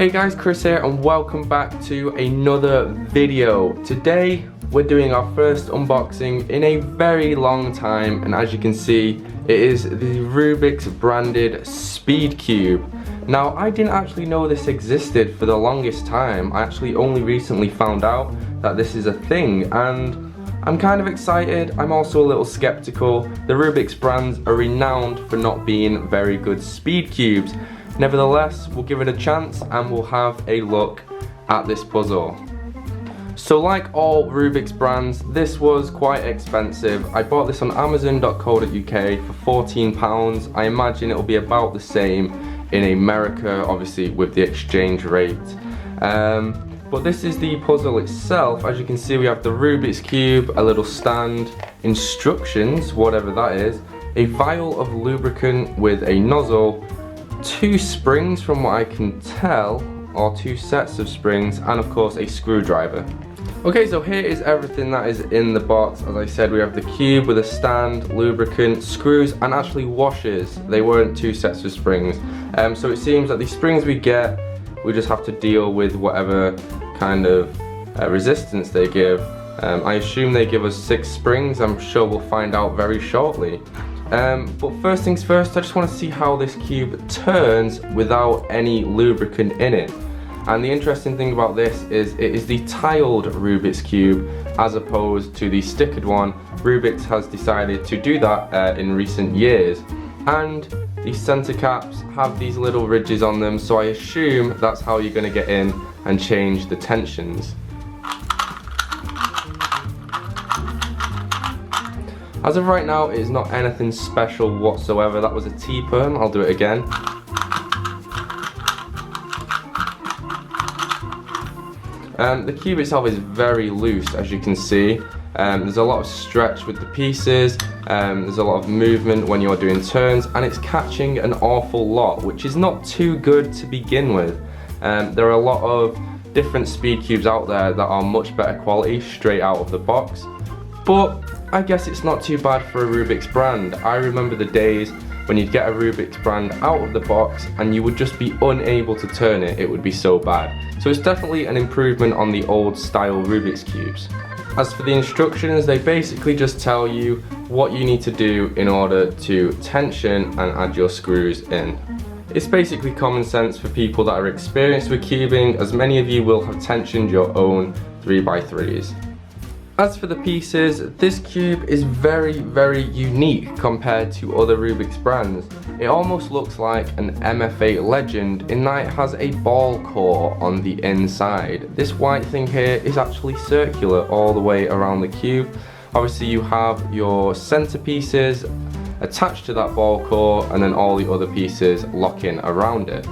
Hey guys, Chris here and welcome back to another video. Today we're doing our first unboxing in a very long time, and as you can see it is the Rubik's branded Speed Cube. Now I didn't actually know this existed for the longest time. I actually only recently found out that this is a thing, and I'm kind of excited. I'm also a little skeptical. The Rubik's brands are renowned for not being very good speed cubes. Nevertheless, we'll give it a chance and we'll have a look at this puzzle. So like all Rubik's brands, this was quite expensive. I bought this on amazon.co.uk for £14. I imagine it'll be about the same in America, obviously with the exchange rate. But this is the puzzle itself. As you can see, we have the Rubik's Cube, a little stand, instructions, whatever that is, a vial of lubricant with a nozzle, 2 springs from what I can tell, or 2 sets of springs, and of course a screwdriver. Okay, so here is everything that is in the box. As I said, we have the cube with a stand, lubricant, screws, and actually washers. They weren't 2 sets of springs. So it seems that the springs we get, we just have to deal with whatever kind of resistance they give. I assume they give us 6 springs. I'm sure we'll find out very shortly. But first things first, I just want to see how this cube turns without any lubricant in it. And the interesting thing about this is it is the tiled Rubik's Cube as opposed to the stickered one. Rubik's has decided to do that in recent years. And the center caps have these little ridges on them, so I assume that's how you're going to get in and change the tensions. As of right now, it is not anything special whatsoever. That was a T-perm, I'll do it again. The cube itself is very loose, as you can see. There's a lot of stretch with the pieces, there's a lot of movement when you're doing turns, and it's catching an awful lot, which is not too good to begin with. There are a lot of different speed cubes out there that are much better quality straight out of the box, but I guess it's not too bad for a Rubik's brand. I remember the days when you'd get a Rubik's brand out of the box and you would just be unable to turn it. It would be so bad. So it's definitely an improvement on the old style Rubik's cubes. As for the instructions, they basically just tell you what you need to do in order to tension and add your screws in. It's basically common sense for people that are experienced with cubing, as many of you will have tensioned your own 3x3s. As for the pieces, this cube is very, very unique compared to other Rubik's brands. It almost looks like an MFA Legend in that it has a ball core on the inside. This white thing here is actually circular all the way around the cube. Obviously you have your center pieces attached to that ball core, and then all the other pieces lock in around it.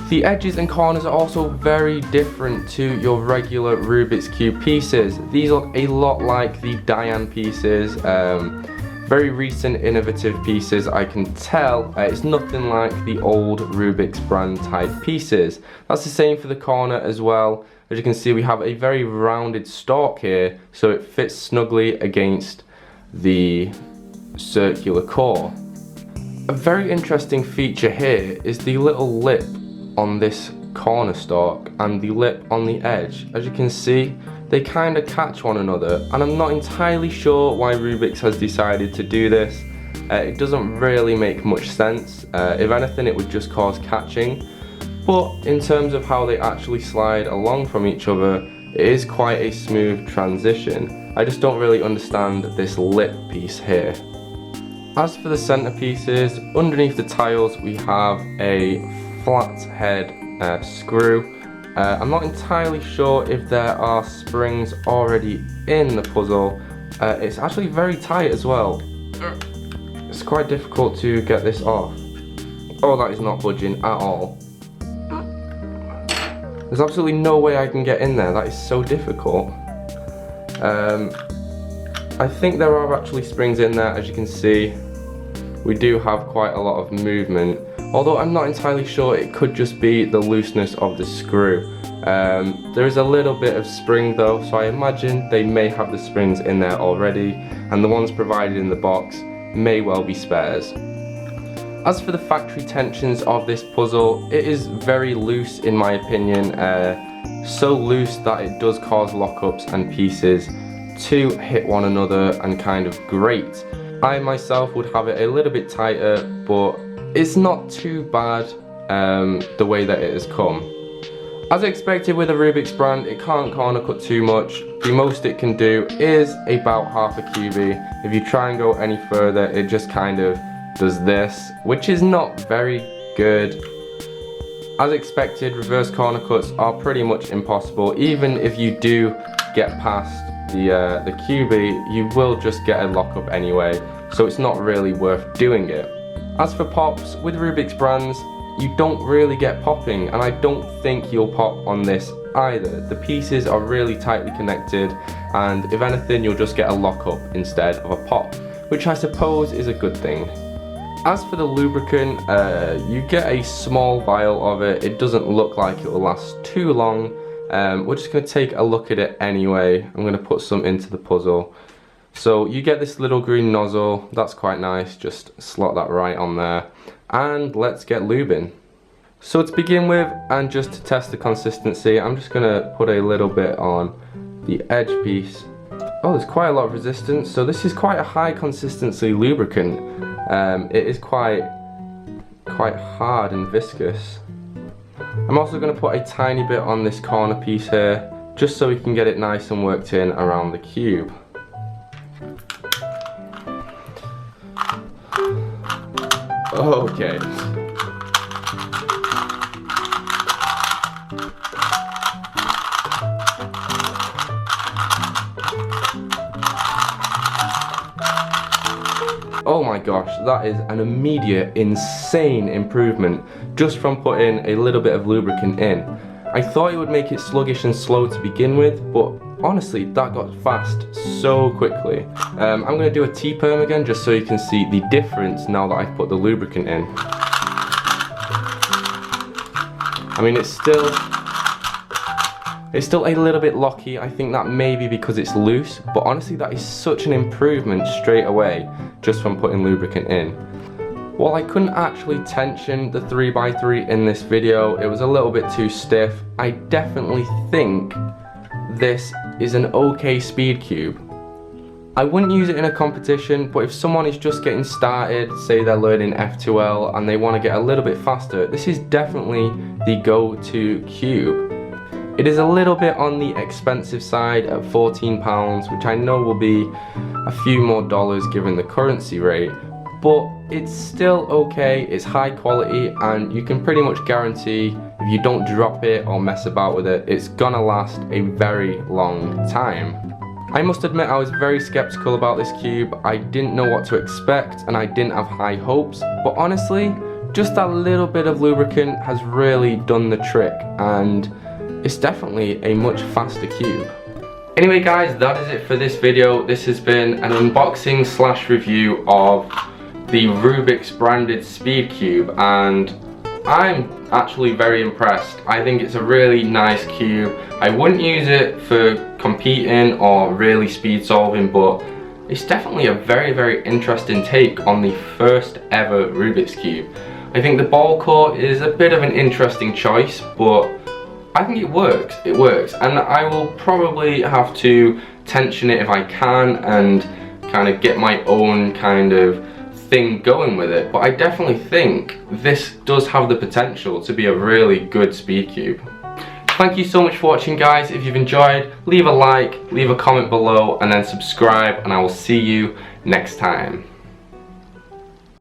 The edges and corners are also very different to your regular Rubik's Cube pieces. These look a lot like the Diane pieces, very recent innovative pieces I can tell. It's nothing like the old Rubik's brand type pieces. That's the same for the corner as well. As you can see, we have a very rounded stalk here, so it fits snugly against the circular core. A very interesting feature here is the little lip on this corner stalk and the lip on the edge. As you can see, they kind of catch one another, and I'm not entirely sure why Rubik's has decided to do this. It doesn't really make much sense. If anything, it would just cause catching, but in terms of how they actually slide along from each other, it is quite a smooth transition. I just don't really understand this lip piece here. As for the center pieces, underneath the tiles we have a flat head screw. I'm not entirely sure if there are springs already in the puzzle. It's actually very tight as well. It's quite difficult to get this off. Oh, that is not budging at all. There's absolutely no way I can get in there. That is so difficult. I think there are actually springs in there. As you can see, we do have quite a lot of movement. Although I'm not entirely sure, it could just be the looseness of the screw. There is a little bit of spring though, so I imagine they may have the springs in there already, and the ones provided in the box may well be spares. As for the factory tensions of this puzzle, it is very loose in my opinion, so loose that it does cause lockups and pieces to hit one another and kind of grate. I myself would have it a little bit tighter, but it's not too bad the way that it has come. As expected with a Rubik's brand, it can't corner cut too much. The most it can do is about half a cubie. If you try and go any further, it just kind of does this, which is not very good. As expected, reverse corner cuts are pretty much impossible. Even if you do get past the cubie, you will just get a lockup anyway, so it's not really worth doing it. As for pops, with Rubik's brands, you don't really get popping, and I don't think you'll pop on this either. The pieces are really tightly connected, and if anything, you'll just get a lockup instead of a pop, which I suppose is a good thing. As for the lubricant, you get a small vial of it. It doesn't look like it will last too long. We're just going to take a look at it anyway. I'm going to put some into the puzzle. So you get this little green nozzle, that's quite nice, just slot that right on there. And let's get lubing. So to begin with, and just to test the consistency, I'm just going to put a little bit on the edge piece. Oh, there's quite a lot of resistance, so this is quite a high consistency lubricant. It is quite hard and viscous. I'm also going to put a tiny bit on this corner piece here, just so we can get it nice and worked in around the cube. Okay. Oh my gosh, that is an immediate, insane improvement just from putting a little bit of lubricant in. I thought it would make it sluggish and slow to begin with, but honestly, that got fast so quickly. I'm going to do a T-perm again just so you can see the difference now that I've put the lubricant in. I mean, it's still a little bit locky. I think that may be because it's loose, but honestly that is such an improvement straight away just from putting lubricant in. While I couldn't actually tension the 3x3 in this video, it was a little bit too stiff. I definitely think this is an okay speed cube. I wouldn't use it in a competition, but if someone is just getting started, say they're learning F2L and they want to get a little bit faster, this is definitely the go-to cube. It is a little bit on the expensive side at £14, which I know will be a few more dollars given the currency rate, but it's still okay, it's high quality, and you can pretty much guarantee if you don't drop it or mess about with it, it's gonna last a very long time. I must admit I was very skeptical about this cube. I didn't know what to expect and I didn't have high hopes, but honestly, just that little bit of lubricant has really done the trick, and it's definitely a much faster cube. Anyway guys, that is it for this video. This has been an unboxing / review of the Rubik's branded speed cube, and I'm actually very impressed. I think it's a really nice cube. I wouldn't use it for competing or really speed solving, but it's definitely a very interesting take on the first ever Rubik's cube. I think the ball core is a bit of an interesting choice, but I think it works, and I will probably have to tension it if I can and kind of get my own kind of thing going with it, but I definitely think this does have the potential to be a really good speed cube. Thank you so much for watching guys. If you've enjoyed, leave a like, leave a comment below, and then subscribe, and I will see you next time.